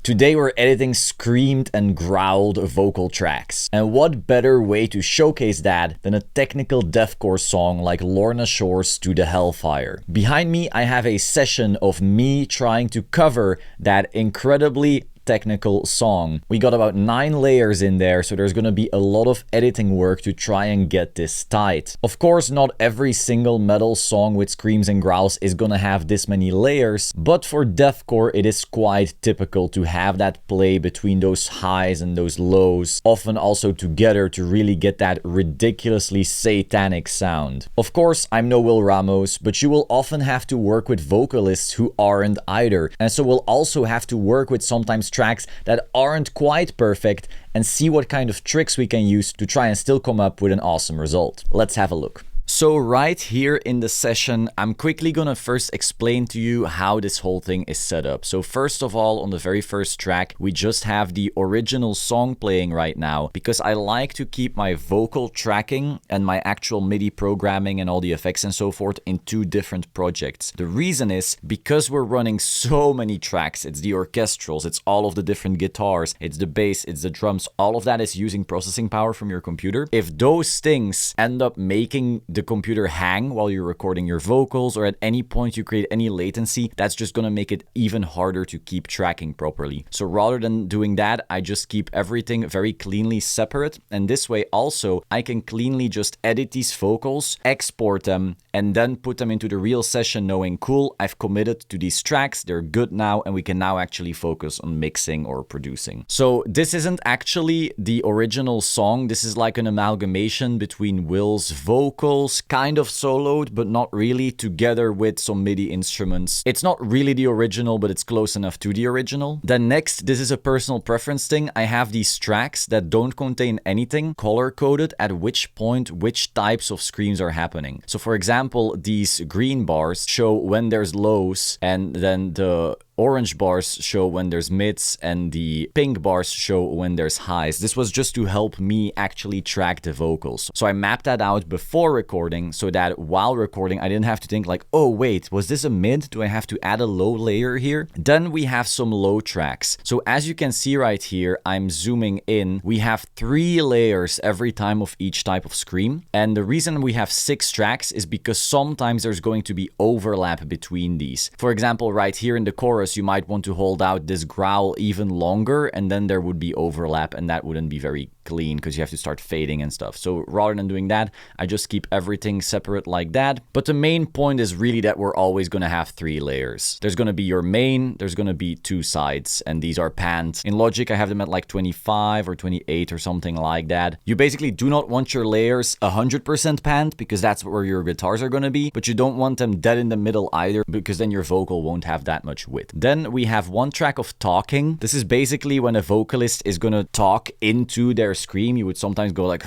Today we're editing screamed and growled vocal tracks. And what better way to showcase that than a technical deathcore song like Lorna Shore's To the Hellfire. Behind me I have a session of me trying to cover that incredibly technical song. We got about 9 layers in there, so there's gonna be a lot of editing work to try and get this tight. Of course, not every single metal song with screams and growls is gonna have this many layers, but for deathcore it is quite typical to have that play between those highs and those lows, often also together to really get that ridiculously satanic sound. Of course, I'm no Will Ramos, but you will often have to work with vocalists who aren't either, and so we'll also have to work with sometimes tracks that aren't quite perfect and see what kind of tricks we can use to try and still come up with an awesome result. Let's have a look. So right here in the session, I'm quickly gonna first explain to you how this whole thing is set up. So first of all, on the very first track, we just have the original song playing right now because I like to keep my vocal tracking and my actual MIDI programming and all the effects and so forth in 2 different projects. The reason is because we're running so many tracks. It's the orchestrals, it's all of the different guitars, it's the bass, it's the drums. All of that is using processing power from your computer. If those things end up making the computer hang while you're recording your vocals, or at any point you create any latency, that's just gonna make it even harder to keep tracking properly. So rather than doing that, I just keep everything very cleanly separate, and this way also I can cleanly just edit these vocals, export them, and then put them into the real session knowing, cool, I've committed to these tracks, they're good now, and we can now actually focus on mixing or producing. So this isn't actually the original song, this is like an amalgamation between Will's vocals, kind of soloed, but not really, together with some MIDI instruments. It's not really the original, but it's close enough to the original. Then next, this is a personal preference thing. I have these tracks that don't contain anything, color-coded at which point which types of screams are happening. So for example, these green bars show when there's lows, and then the orange bars show when there's mids, and the pink bars show when there's highs. This was just to help me actually track the vocals. So I mapped that out before recording so that while recording I didn't have to think like, oh wait, was this a mid? Do I have to add a low layer here? Then we have some low tracks. So as you can see right here, I'm zooming in. We have 3 layers every time of each type of scream. And the reason we have 6 tracks is because sometimes there's going to be overlap between these. For example, right here in the chorus, you might want to hold out this growl even longer, and then there would be overlap, and that wouldn't be very clean because you have to start fading and stuff. So rather than doing that, I just keep everything separate like that. But the main point is really that we're always going to have 3 layers. There's going to be your main, there's going to be 2 sides, and these are panned. In Logic, I have them at like 25 or 28 or something like that. You basically do not want your layers 100% panned because that's where your guitars are going to be, but you don't want them dead in the middle either because then your vocal won't have that much width. Then we have 1 track of talking. This is basically when a vocalist is going to talk into their scream. You would sometimes go like,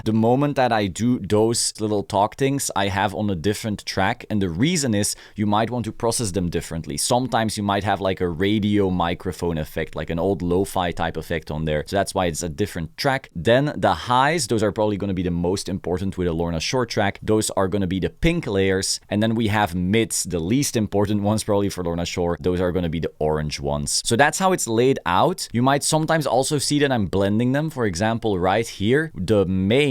the moment that I do those little talk things, I have on a different track, and the reason is you might want to process them differently. Sometimes you might have like a radio microphone effect, like an old lo-fi type effect on there, so that's why it's a different track. Then the highs, those are probably going to be the most important with a Lorna Shore track. Those are going to be the pink layers, and then we have mids, the least important ones probably for Lorna Shore. Those are going to be the orange ones. So that's how it's laid out. You might sometimes also see that I'm blending them. For example, right here, the main,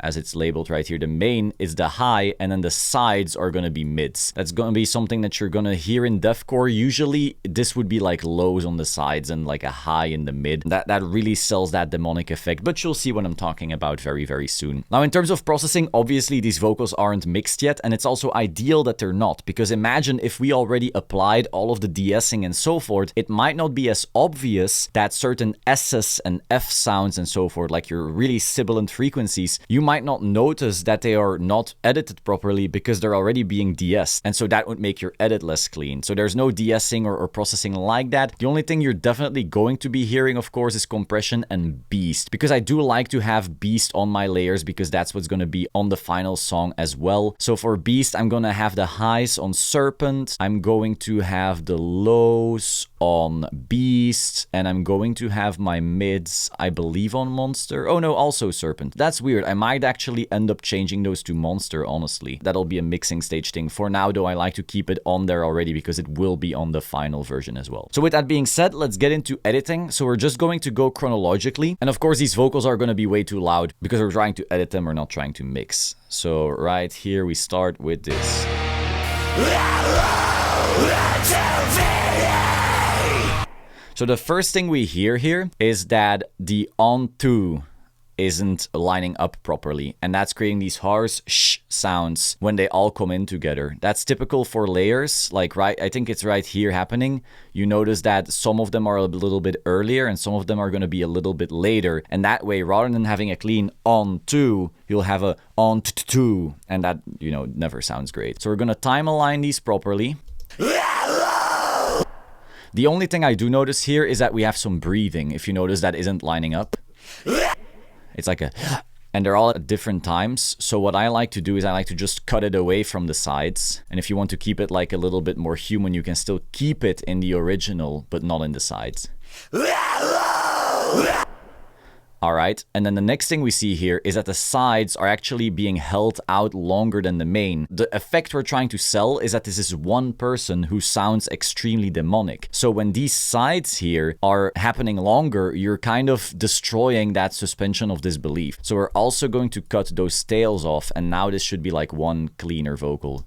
as it's labeled right here, the main is the high, and then the sides are going to be mids. That's going to be something that you're going to hear in deathcore. Usually this would be like lows on the sides and like a high in the mid. That really sells that demonic effect, but you'll see what I'm talking about very, very soon. Now, in terms of processing, obviously these vocals aren't mixed yet, and it's also ideal that they're not, because imagine if we already applied all of the de-essing and so forth, it might not be as obvious that certain S's and F sounds and so forth, like your really sibilant frequencies, you might not notice that they are not edited properly because they're already being de-essed, and so that would make your edit less clean. So there's no de-essing or processing like that. The only thing you're definitely going to be hearing, of course, is compression and beast, because I do like to have beast on my layers because that's what's going to be on the final song as well. So for beast, I'm going to have the highs on serpent, I'm going to have the lows on beast, and I'm going to have my mids, I believe, on monster. Oh no, also serpent. That's weird. I might might actually end up changing those to monster, honestly. That'll be a mixing stage thing. For now, though, I like to keep it on there already because it will be on the final version as well. So with that being said, let's get into editing. So we're just going to go chronologically. And of course, these vocals are going to be way too loud because we're trying to edit them, we're not trying to mix. So right here, we start with this. So the first thing we hear here is that the on-to isn't lining up properly, and that's creating these harsh sh sounds when they all come in together. That's typical for layers, like I think it's right here happening. You notice that some of them are a little bit earlier and some of them are going to be a little bit later, and that way, rather than having a clean on-to, you'll have a on-to, and that, you know, never sounds great. So we're going to time align these properly. The only thing I do notice here is that we have some breathing. If you notice, that isn't lining up. It's like a, and they're all at different times. So what I like to do is I like to just cut it away from the sides. And if you want to keep it like a little bit more human, you can still keep it in the original, but not in the sides. All right, and then the next thing we see here is that the sides are actually being held out longer than the main. The effect we're trying to sell is that this is one person who sounds extremely demonic. So when these sides here are happening longer, you're kind of destroying that suspension of disbelief. So we're also going to cut those tails off, and now this should be like one cleaner vocal.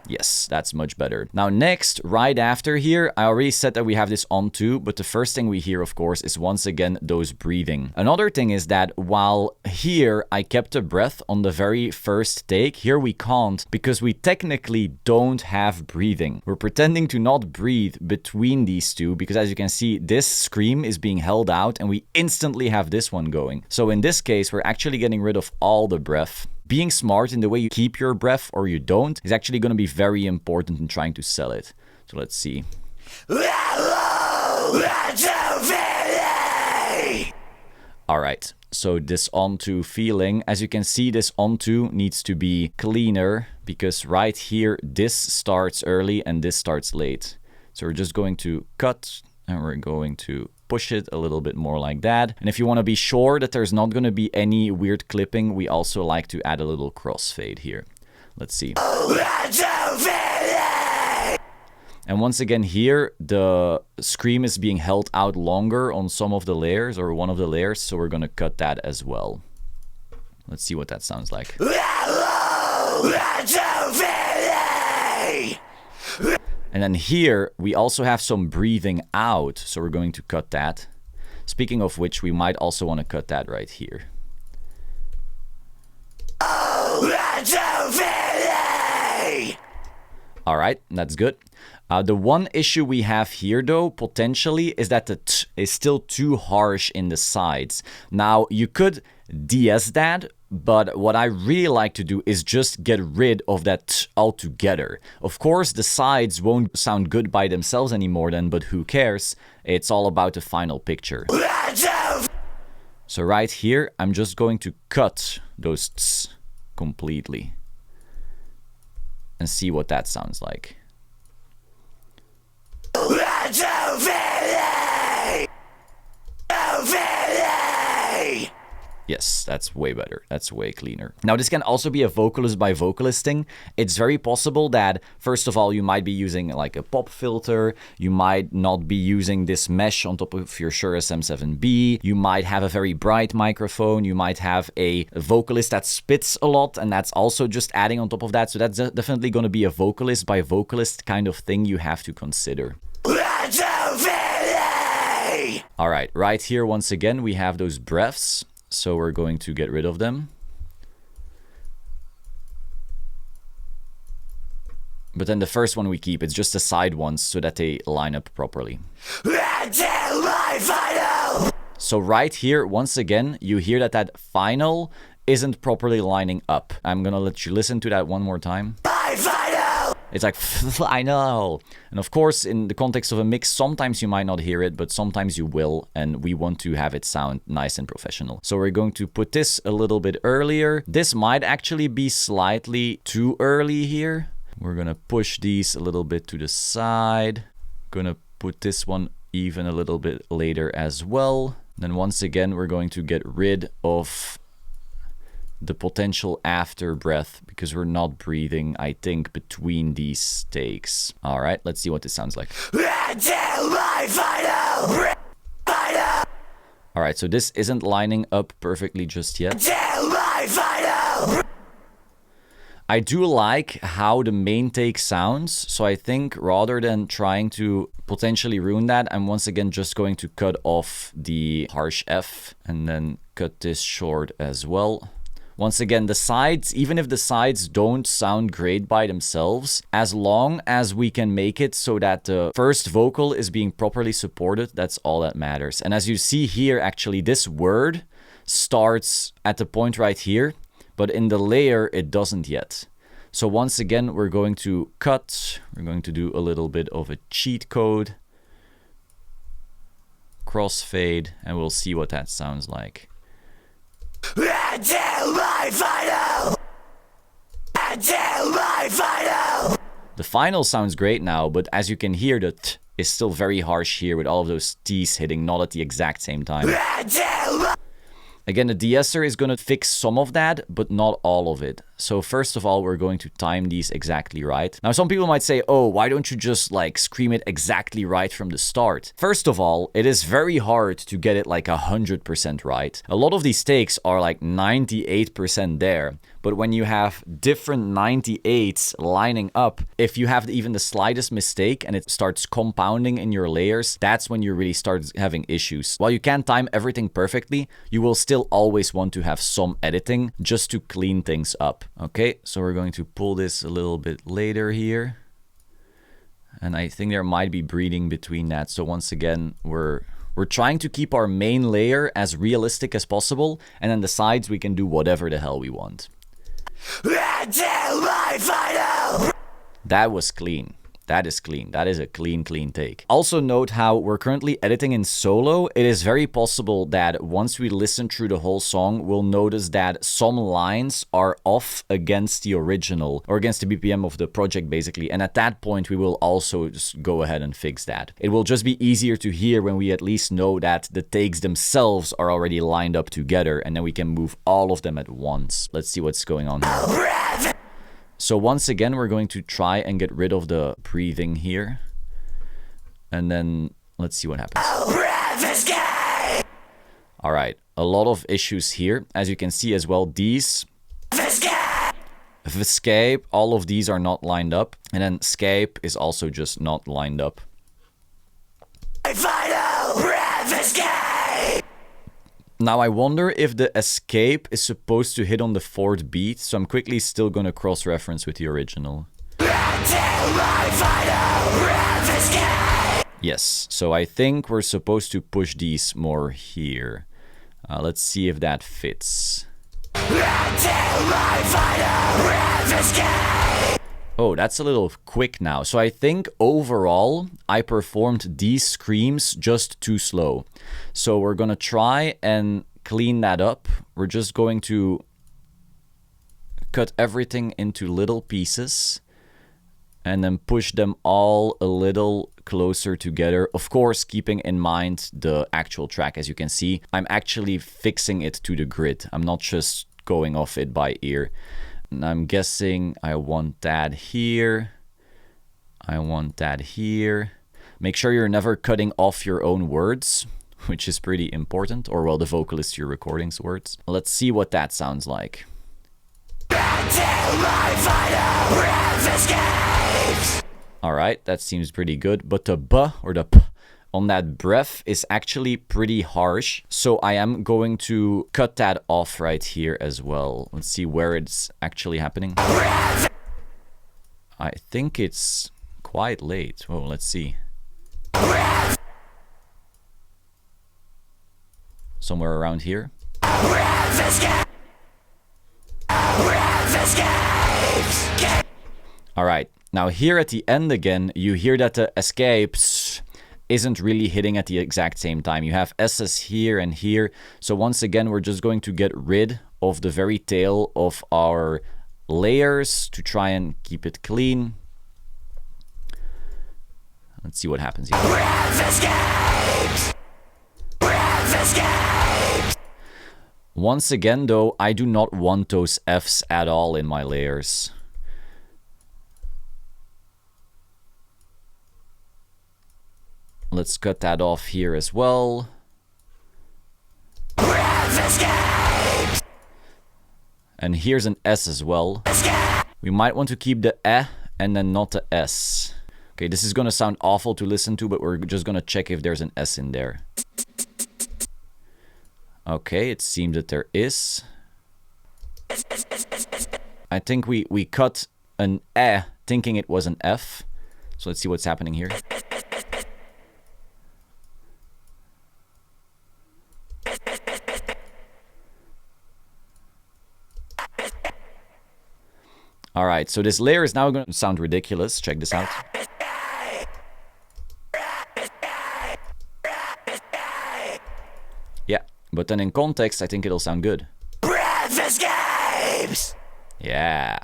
Yes, that's much better. Now next, right after here, I already said that we have this on-to, but the first thing we hear, of course, is once again those breathing. Another thing is that while here I kept a breath on the very first take, here we can't because we technically don't have breathing. We're pretending to not breathe between these two because, as you can see, this scream is being held out and we instantly have this one going. So in this case, we're actually getting rid of all the breath. Being smart in the way you keep your breath or you don't is actually going to be very important in trying to sell it. So let's see. Alright, so this on-to feeling, as you can see, this on-to needs to be cleaner because right here, this starts early and this starts late. So we're just going to cut and we're going to push it a little bit more like that. And if you want to be sure that there's not going to be any weird clipping, we also like to add a little crossfade here. Let's see. And once again here, the scream is being held out longer on some of the layers or one of the layers, so we're going to cut that as well. Let's see what that sounds like. And then here, we also have some breathing out, so we're going to cut that. Speaking of which, we might also want to cut that right here. Alright, that's good. The one issue we have here, though, potentially, is that the t is still too harsh in the sides. Now, you could de-ess that, but what I really like to do is just get rid of that t altogether. Of course, the sides won't sound good by themselves anymore then, but who cares? It's all about the final picture. So right here, I'm just going to cut those t's completely and see what that sounds like. Yes, that's way better. That's way cleaner. Now, this can also be a vocalist by vocalist thing. It's very possible that, first of all, you might be using like a pop filter. You might not be using this mesh on top of your Shure SM7B. You might have a very bright microphone. You might have a vocalist that spits a lot, and that's also just adding on top of that. So that's definitely going to be a vocalist by vocalist kind of thing you have to consider. All right, right here, once again, we have those breaths. So we're going to get rid of them. But then the first one we keep, it's just the side ones so that they line up properly. So right here, once again, you hear that that final isn't properly lining up. I'm gonna let you listen to that one more time. It's like, final. And of course, in the context of a mix, sometimes you might not hear it, but sometimes you will. And we want to have it sound nice and professional. So we're going to put this a little bit earlier. This might actually be slightly too early here. We're going to push these a little bit to the side. Going to put this one even a little bit later as well. Then once again, we're going to get rid of the potential after breath because we're not breathing, I think, between these takes. All right, let's see what this sounds like. All right, so this isn't lining up perfectly just yet. I do like how the main take sounds, so I think rather than trying to potentially ruin that, I'm once again just going to cut off the harsh F and then cut this short as well. Once again, the sides, even if the sides don't sound great by themselves, as long as we can make it so that the first vocal is being properly supported, that's all that matters. And as you see here, actually, this word starts at the point right here, but in the layer, it doesn't yet. So once again, we're going to cut. We're going to do a little bit of a cheat code. Crossfade, and we'll see what that sounds like. Until my final. Until my final. The final sounds great now, but as you can hear, the th is still very harsh here with all of those T's hitting not at the exact same time. Again, the de-esser is going to fix some of that, but not all of it. So first of all, we're going to time these exactly right. Now, some people might say, oh, why don't you just like scream it exactly right from the start? First of all, it is very hard to get it like 100% right. A lot of these takes are like 98% there. But when you have different 98s lining up, if you have even the slightest mistake and it starts compounding in your layers, that's when you really start having issues. While you can't time everything perfectly, you will still always want to have some editing just to clean things up. Okay, so we're going to pull this a little bit later here. And I think there might be breathing between that. So once again, we're trying to keep our main layer as realistic as possible. And then the sides, we can do whatever the hell we want. Until my final. That was clean. That is clean. That is a clean take. Also note how we're currently editing in solo. It is very possible that once we listen through the whole song, we'll notice that some lines are off against the original or against the BPM of the project basically. And at that point, we will also just go ahead and fix that. It will just be easier to hear when we at least know that the takes themselves are already lined up together and then we can move all of them at once. Let's see what's going on here. So once again, we're going to try and get rid of the breathing here. And then let's see what happens. All right, a lot of issues here. As you can see as well, these escape, all of these are not lined up. And then escape is also just not lined up. Now I wonder if the escape is supposed to hit on the 4th beat, so I'm quickly still gonna cross-reference with the original. Yes, so I think we're supposed to push these more here. Let's see if that fits. Oh, that's a little quick now. So I think overall, I performed these screams just too slow. So we're gonna try and clean that up. We're just going to cut everything into little pieces and then push them all a little closer together. Of course, keeping in mind the actual track. As you can see, I'm actually fixing it to the grid. I'm not just going off it by ear. And I'm guessing I want that here. I want that here. Make sure you're never cutting off your own words, which is pretty important, or well, the vocalist you're recording's words. Let's see what that sounds like. All right, that seems pretty good, but the b or the p on that breath is actually pretty harsh. So I am going to cut that off right here as well. Let's see where it's actually happening. I think it's quite late. Oh, let's see. Somewhere around here. All right, now here at the end again, you hear that the escapes isn't really hitting at the exact same time. You have S's here and here. So once again, we're just going to get rid of the very tail of our layers to try and keep it clean. Let's see what happens here. Once again, though, I do not want those Fs at all in my layers. Let's cut that off here as well. And here's an S as well. We might want to keep the E and then not the S. Okay, this is gonna sound awful to listen to, but we're just gonna check if there's an S in there. Okay, it seems that there is. I think we cut an E thinking it was an F. So let's see what's happening here. Alright, so this layer is now going to sound ridiculous. Check this out. Yeah, but then in context, I think it'll sound good. Breakfast games! Yeah.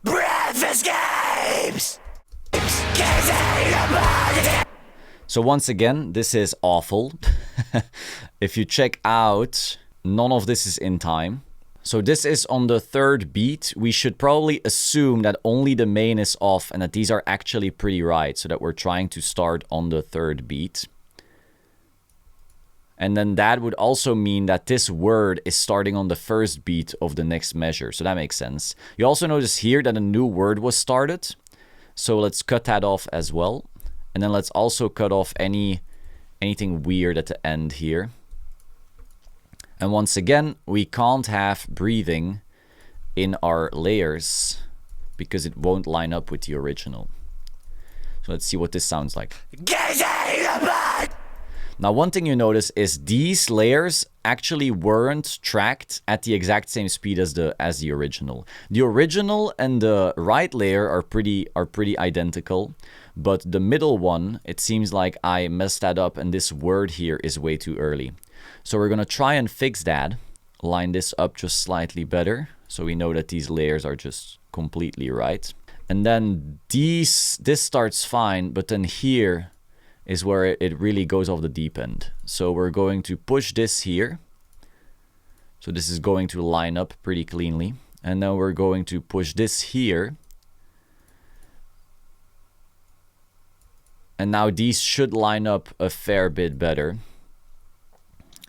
Breakfast games! So once again, this is awful. If you check out, none of this is in time. So this is on the third beat. We should probably assume that only the main is off and that these are actually pretty right, so that we're trying to start on the third beat. And then that would also mean that this word is starting on the first beat of the next measure. So that makes sense. You also notice here that a new word was started. So let's cut that off as well. And then let's also cut off anything weird at the end here. And once again, we can't have breathing in our layers because it won't line up with the original. So let's see what this sounds like. Now, one thing you notice is these layers actually weren't tracked at the exact same speed as the original. The original and the right layer are pretty identical, but the middle one, it seems like I messed that up and this word here is way too early. So we're gonna try and fix that, line this up just slightly better, so we know that these layers are just completely right. And then this starts fine, but then here is where it really goes off the deep end. So we're going to push this here. So this is going to line up pretty cleanly. And then we're going to push this here. And now these should line up a fair bit better.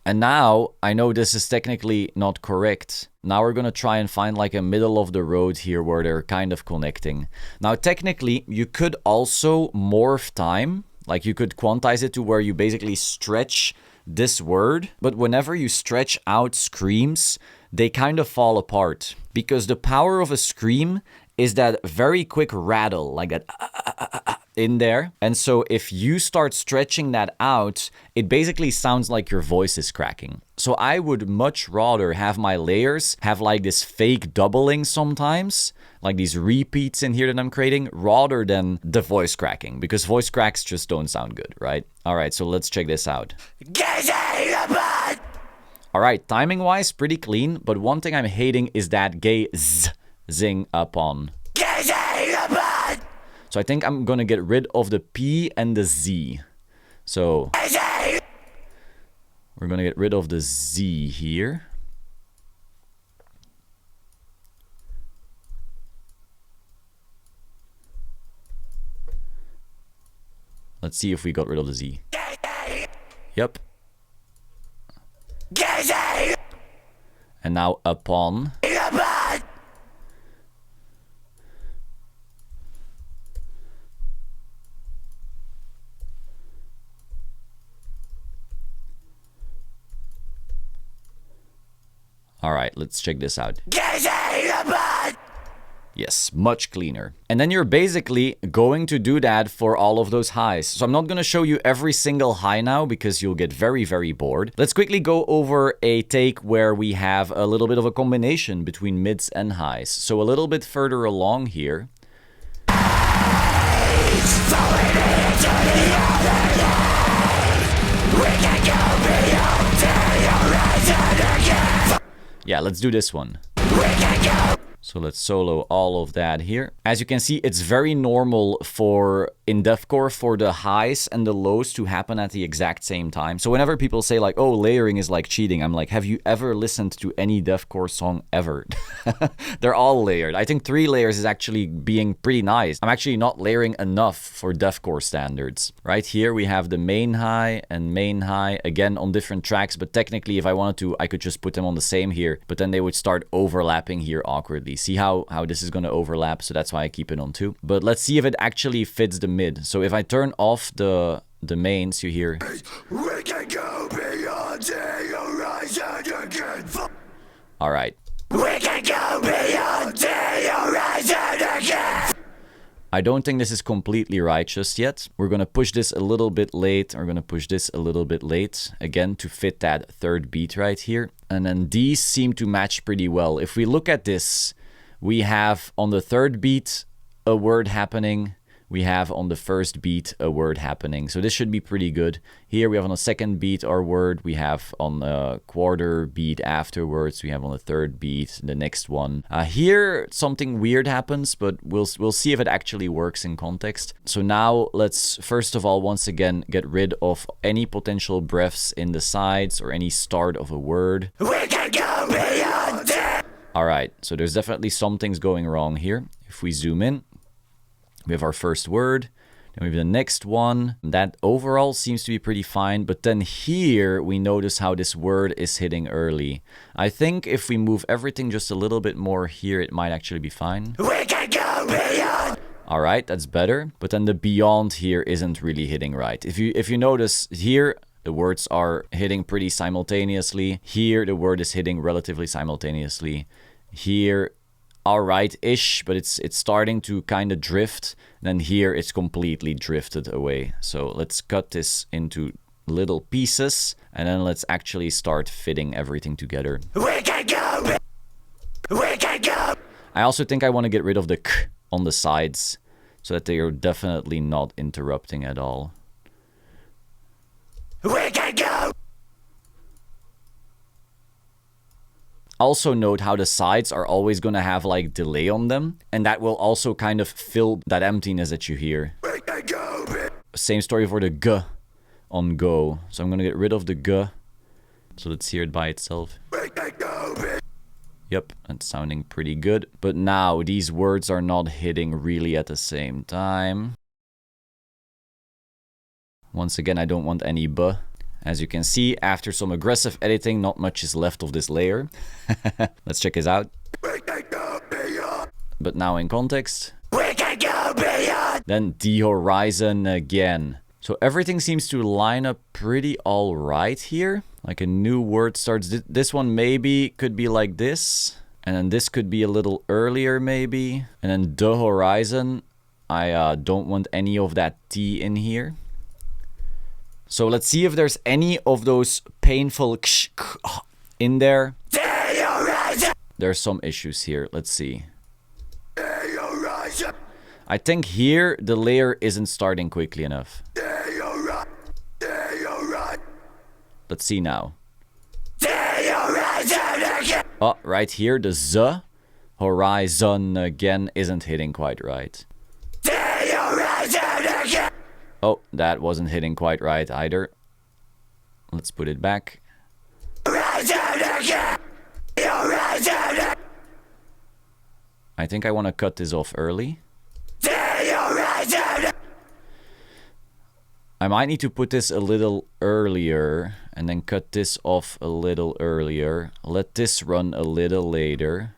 And now, I know this is technically not correct. Now we're gonna try and find like a middle of the road here where they're kind of connecting. Now technically, you could also morph time. Like you could quantize it to where you basically stretch this word. But whenever you stretch out screams, they kind of fall apart. Because the power of a scream is that very quick rattle, like that in there. And so if you start stretching that out, it basically sounds like your voice is cracking. So I would much rather have my layers have like this fake doubling sometimes, like these repeats in here that I'm creating, rather than the voice cracking, because voice cracks just don't sound good, right? All right, so let's check this out. All right, timing wise, pretty clean, but one thing I'm hating is that gay zing upon. So I think I'm gonna get rid of the P and the Z. So we're gonna get rid of the Z here. Let's see if we got rid of the Z. Yep. And now upon. All right, let's check this out. Yes, much cleaner. And then you're basically going to do that for all of those highs. So I'm not going to show you every single high now because you'll get very, very bored. Let's quickly go over a take where we have a little bit of a combination between mids and highs. So a little bit further along here. Yeah, let's do this one. So let's solo all of that here. As you can see, it's very normal for in deathcore for the highs and the lows to happen at the exact same time. So whenever people say like, oh, layering is like cheating, I'm like, have you ever listened to any deathcore song ever? They're all layered. I think 3 layers is actually being pretty nice. I'm actually not layering enough for deathcore standards. Right here we have the main high and main high, again on different tracks, but technically if I wanted to, I could just put them on the same here, but then they would start overlapping here awkwardly. See how this is going to overlap, so that's why I keep it on 2. But let's see if it actually fits the mid. So if I turn off the mains, you hear... We can go beyond the horizon again. Alright. We can go beyond the horizon again. I don't think this is completely right just yet. We're going to push this a little bit late. We're going to push this a little bit late. Again, to fit that 3rd beat right here. And then these seem to match pretty well. If we look at this, we have on the 3rd beat a word happening. We have on the 1st beat a word happening. So this should be pretty good. Here we have on the 2nd beat our word. We have on the 1/4 beat afterwards. We have on the 3rd beat the next one. Here something weird happens, but we'll see if it actually works in context. So now let's first of all once again get rid of any potential breaths in the sides or any start of a word. We can go beyond it. Alright, so there's definitely some things going wrong here. If we zoom in, we have our first word, then we have the next one. That overall seems to be pretty fine, but then here we notice how this word is hitting early. I think if we move everything just a little bit more here, it might actually be fine. We can go beyond. Alright, that's better, but then the beyond here isn't really hitting right. If you notice here, the words are hitting pretty simultaneously. Here, the word is hitting relatively simultaneously. Here, alright-ish, but it's starting to kind of drift. Then here, it's completely drifted away. So let's cut this into little pieces, and then let's actually start fitting everything together. We can go. We can go. I also think I want to get rid of the k on the sides, so that they are definitely not interrupting at all. We can go. Also note how the sides are always going to have like delay on them, and that will also kind of fill that emptiness that you hear. We can go. Same story for the g on go. So I'm going to get rid of the g. So let's hear it by itself. We can go. Yep, that's sounding pretty good. But now these words are not hitting really at the same time. Once again, I don't want any b. As you can see, after some aggressive editing, not much is left of this layer. Let's check this out. We can go beyond. But now in context. We can go beyond. Then the horizon again. So everything seems to line up pretty all right here. Like a new word starts. This one maybe could be like this. And then this could be a little earlier maybe. And then the horizon. I don't want any of that T in here. So let's see if there's any of those painful ksh, kh in there. There's some issues here. Let's see. I think here the layer isn't starting quickly enough. Let's see now. Oh, right here, the Z, horizon again, isn't hitting quite right. Oh, that wasn't hitting quite right either. Let's put it back. I think I want to cut this off early. I might need to put this a little earlier and then cut this off a little earlier. Let this run a little later.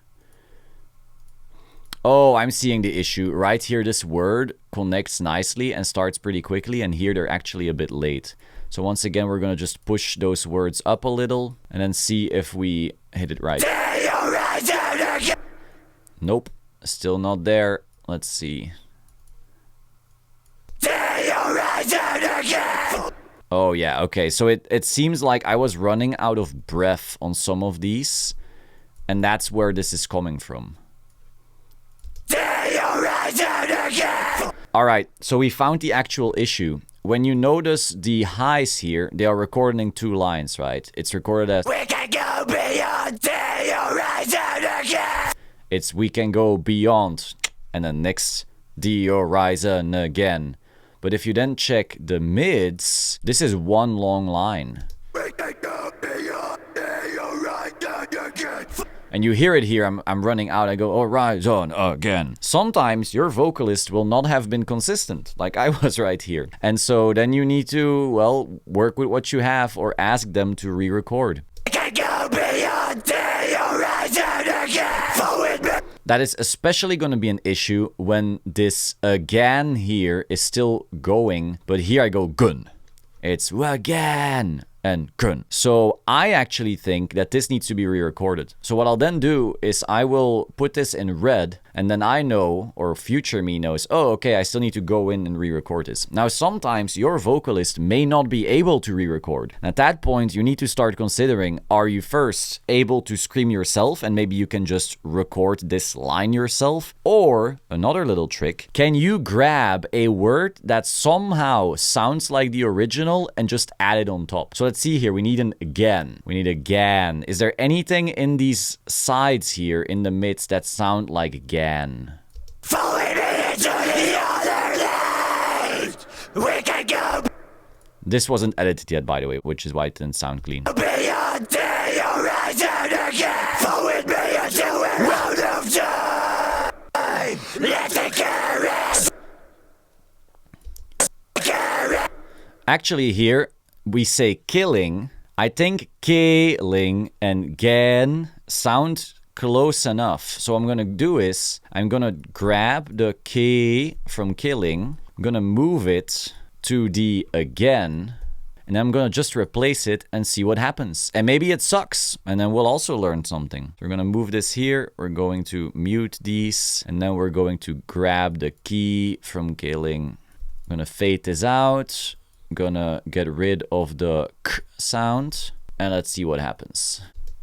Oh, I'm seeing the issue. Right here, this word connects nicely and starts pretty quickly, and here they're actually a bit late. So once again, we're going to just push those words up a little and then see if we hit it right. Nope, still not there. Let's see. Oh yeah, okay, so it seems like I was running out of breath on some of these, and that's where this is coming from. Alright, so we found the actual issue. When you notice the highs here, they are recorded in 2 lines, right? It's recorded as... We can go beyond the horizon again. It's we can go beyond and then next the horizon again. But if you then check the mids, this is one long line. We can go beyond the horizon again. And you hear it here, I'm running out, I go, horizon again. Sometimes your vocalist will not have been consistent, like I was right here. And so then you need to, well, work with what you have or ask them to re-record. We can go beyond the horizon again. Forward me. That is especially going to be an issue when this again here is still going, but here I go gun. It's again and gun. So I actually think that this needs to be re-recorded. So what I'll then do is I will put this in red, and then I know, or future me knows, oh, okay, I still need to go in and re-record this. Now, sometimes your vocalist may not be able to re-record. At that point, you need to start considering, are you first able to scream yourself, and maybe you can just record this line yourself? Or, another little trick, can you grab a word that somehow sounds like the original and just add it on top? So let's see here, we need an again. We need again. Is there anything in these sides here in the midst that sound like again? Forward me into the other lane. We can go This wasn't edited yet, by the way, which is why it didn't sound clean. beyond the horizon again. Forward me into a round of time. Let the caress. Actually, here we say killing. I think killing and gan sound close enough. So what I'm gonna do is I'm gonna grab the K from killing. I'm gonna move it to the again. And I'm gonna just replace it and see what happens. And maybe it sucks. And then we'll also learn something. We're gonna move this here. We're going to mute these. And then we're going to grab the key from killing. I'm gonna fade this out. I'm gonna get rid of the k sound. And let's see what happens.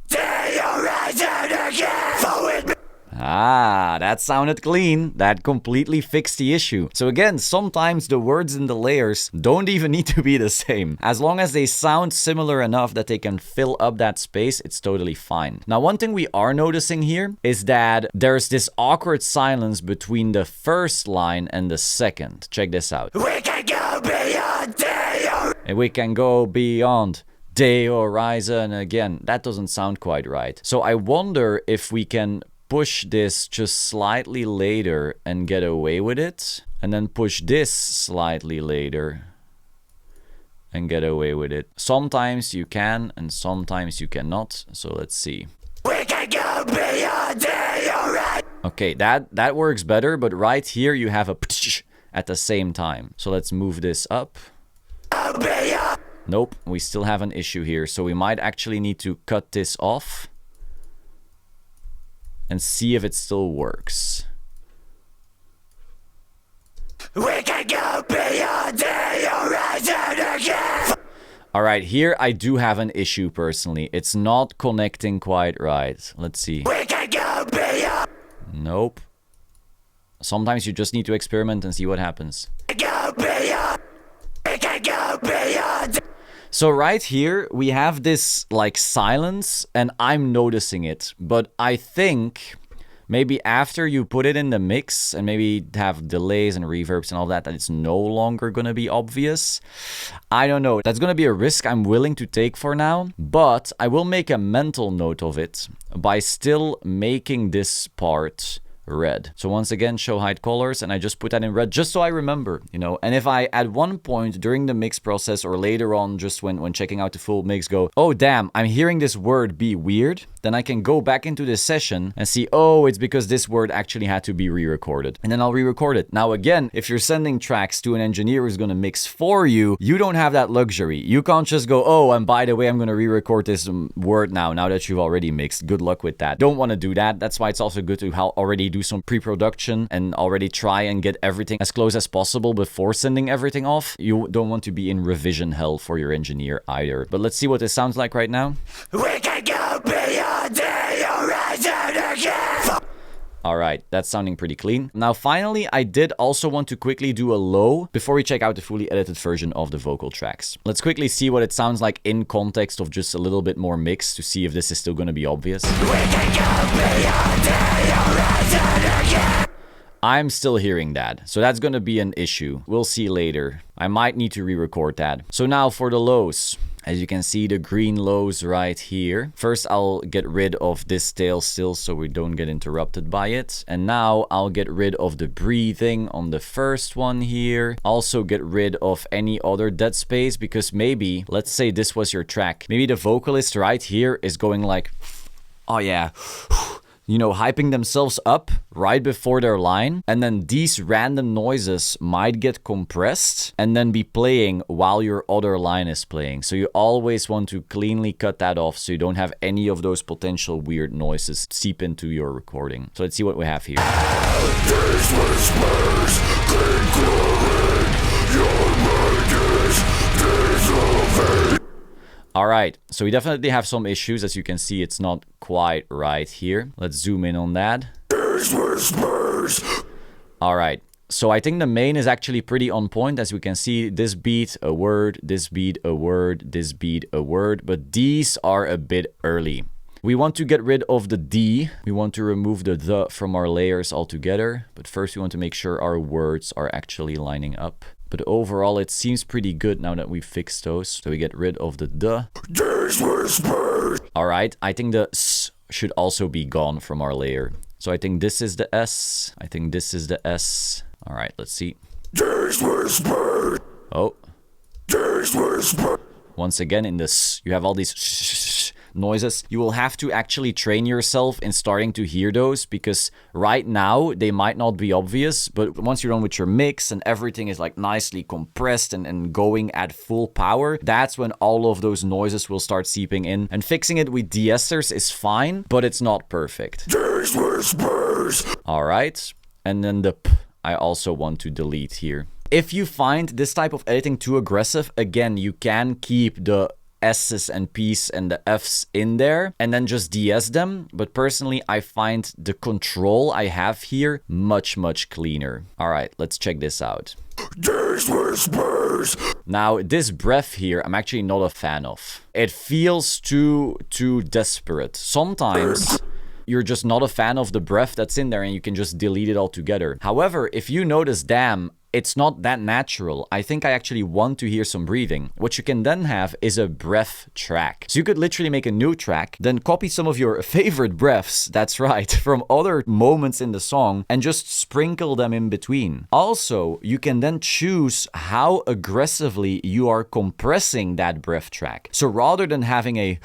The horizon again. Forward me. Ah, that sounded clean. That completely fixed the issue. So again, sometimes the words in the layers don't even need to be the same. As long as they sound similar enough that they can fill up that space, it's totally fine. Now, one thing we are noticing here is that there's this awkward silence between the first line and the second. Check this out. We can go beyond the horizon. And we can go beyond the horizon again. That doesn't sound quite right. So I wonder if we can push this just slightly later and get away with it, and then push this slightly later and get away with it. Sometimes you can and sometimes you cannot, so let's see. We can go beyond the horizon. Okay, that works better, but right here you have a at the same time. So let's move this up. Beyond. Nope, we still have an issue here, so we might actually need to cut this off and see if it still works. We can go beyond the horizon again. Alright, here I do have an issue personally. It's not connecting quite right. Let's see. We can go beyond. Nope. Sometimes you just need to experiment and see what happens. Go beyond. We can go beyond. So right here, we have this like silence and I'm noticing it. But I think maybe after you put it in the mix and maybe have delays and reverbs and all that it's no longer going to be obvious. I don't know. That's going to be a risk I'm willing to take for now. But I will make a mental note of it by still making this part red. So once again, show hide colors, and I just put that in red just so I remember, you know. And if I at one point during the mix process or later on just when checking out the full mix go, oh damn, I'm hearing this word be weird, then I can go back into this session and see, oh, it's because this word actually had to be re-recorded. And then I'll re-record it. Now again, if you're sending tracks to an engineer who's going to mix for you, you don't have that luxury. You can't just go, oh, and by the way, I'm going to re-record this word now that you've already mixed. Good luck with that. Don't want to do that. That's why it's also good to already do some pre-production and already try and get everything as close as possible before sending everything off. You don't want to be in revision hell for your engineer either. But let's see what this sounds like right now. We can go beyond the horizon again. Alright, that's sounding pretty clean. Now finally, I did also want to quickly do a low before we check out the fully edited version of the vocal tracks. Let's quickly see what it sounds like in context of just a little bit more mix to see if this is still going to be obvious. I'm still hearing that, so that's going to be an issue. We'll see later. I might need to re-record that. So now for the lows. As you can see, the green lows right here. First, I'll get rid of this tail still so we don't get interrupted by it. And now I'll get rid of the breathing on the first one here. Also get rid of any other dead space because maybe, let's say this was your track. Maybe the vocalist right here is going like, oh yeah, you know, hyping themselves up right before their line. And then these random noises might get compressed and then be playing while your other line is playing. So you always want to cleanly cut that off so you don't have any of those potential weird noises seep into your recording. So let's see what we have here. Alright, so we definitely have some issues. As you can see, it's not quite right here. Let's zoom in on that. Alright, so I think the main is actually pretty on point. As we can see, this beat, a word, this beat, a word, this beat, a word. But these are a bit early. We want to get rid of the D. We want to remove the from our layers altogether. But first we want to make sure our words are actually lining up. But overall, it seems pretty good now that we fixed those. So we get rid of the duh. Alright, I think the S should also be gone from our layer. So I think this is the S. I think this is the S. Alright, let's see. Oh. Once again, in this, you have all these noises. You will have to actually train yourself in starting to hear those because right now they might not be obvious, but once you're done with your mix and everything is like nicely compressed and going at full power, that's when all of those noises will start seeping in. And fixing it with de-esters is fine, but it's not perfect. Alright, and then the P I also want to delete here. If you find this type of editing too aggressive, again, you can keep the S's and P's and the F's in there and then just de-ess them. But personally, I find the control I have here much, much cleaner. All right, let's check this out. Now, this breath here, I'm actually not a fan of. It feels too desperate. Sometimes you're just not a fan of the breath that's in there and you can just delete it altogether. However, if you notice, damn, it's not that natural. I think I actually want to hear some breathing. What you can then have is a breath track. So you could literally make a new track, then copy some of your favorite breaths, that's right, from other moments in the song and just sprinkle them in between. Also, you can then choose how aggressively you are compressing that breath track. So rather than having a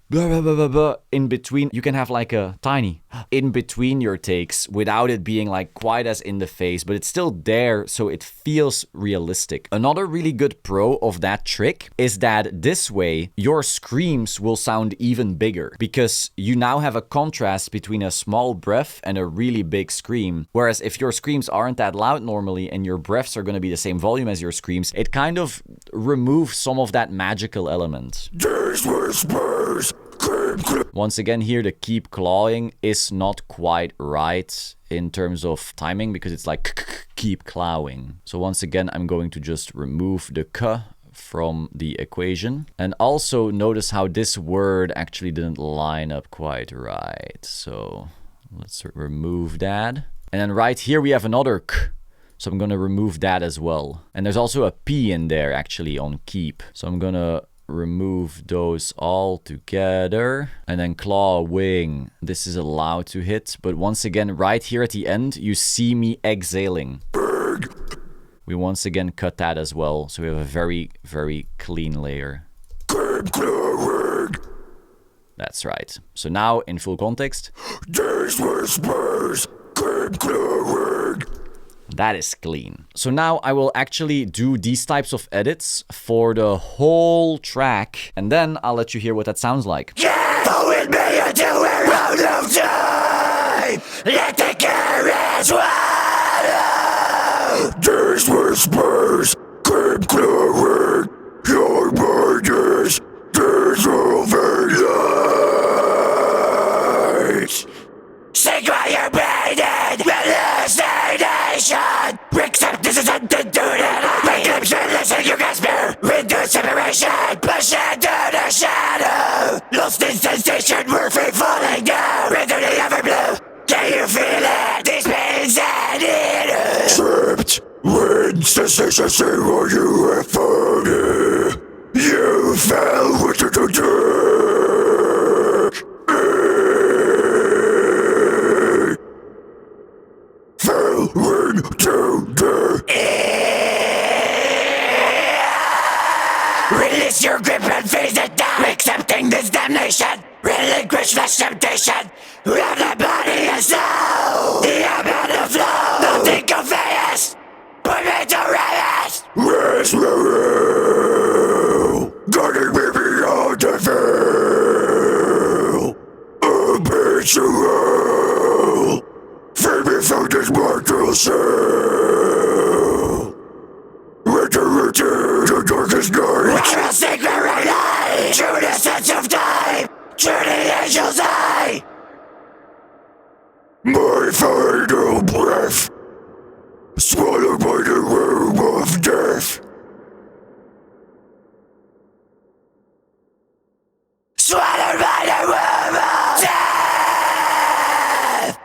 blah, blah, blah, blah, blah, in between, you can have like a tiny in between your takes without it being like quite as in the face, but it's still there, so it feels realistic. Another really good pro of that trick is that this way your screams will sound even bigger because you now have a contrast between a small breath and a really big scream. Whereas if your screams aren't that loud normally and your breaths are going to be the same volume as your screams, it kind of removes some of that magical element. Once again here, the keep clawing is not quite right in terms of timing because it's like keep clawing. So once again, I'm going to just remove the k from the equation. And also notice how this word actually didn't line up quite right. So let's remove that. And then right here we have another k. So I'm going to remove that as well. And there's also a P in there actually on keep. So I'm going to remove those all together. And then claw, wing. This is allowed to hit. But once again, right here at the end, you see me exhaling. We once again cut that as well. So we have a very, very clean layer. That's right. So now in full context. That is clean. So now I will actually do these types of edits for the whole track. And then I'll let you hear what that sounds like. Yeah, go with me until we're out of time. Let the carriage swallow. These whispers keep clearing your burdens. Dissolving light. Sing while you're bleeding. vibration, push into the shadow. Lost in sensation, we're free falling down into the everblue. Can you feel it? These pains and it. Trapped when sensation say what you have found it. You fell into the dark. Fell into the Release your grip and face it down. Accepting this damnation. Relinquish flesh temptation. Have the body and soul. The ebb and the flow. Nothing conveys. Put me to rest. Rest, guarding me beyond the veil. Habitual. Free me from this mortal cell. Return to darkest night. Where a secret light. True the sense of time. True the angel's eye. My final breath. Swallowed by the womb of death. Swallowed by the womb of death.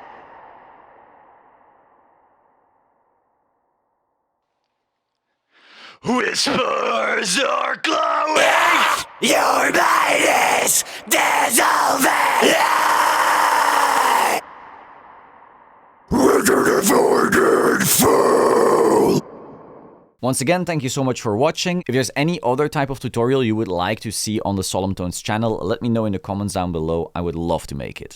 Whispers are glowing. Your mind is dissolving. Whether the void and fall. Once again, thank you so much for watching. If there's any other type of tutorial you would like to see on the Solemn Tones channel, let me know in the comments down below. I would love to make it.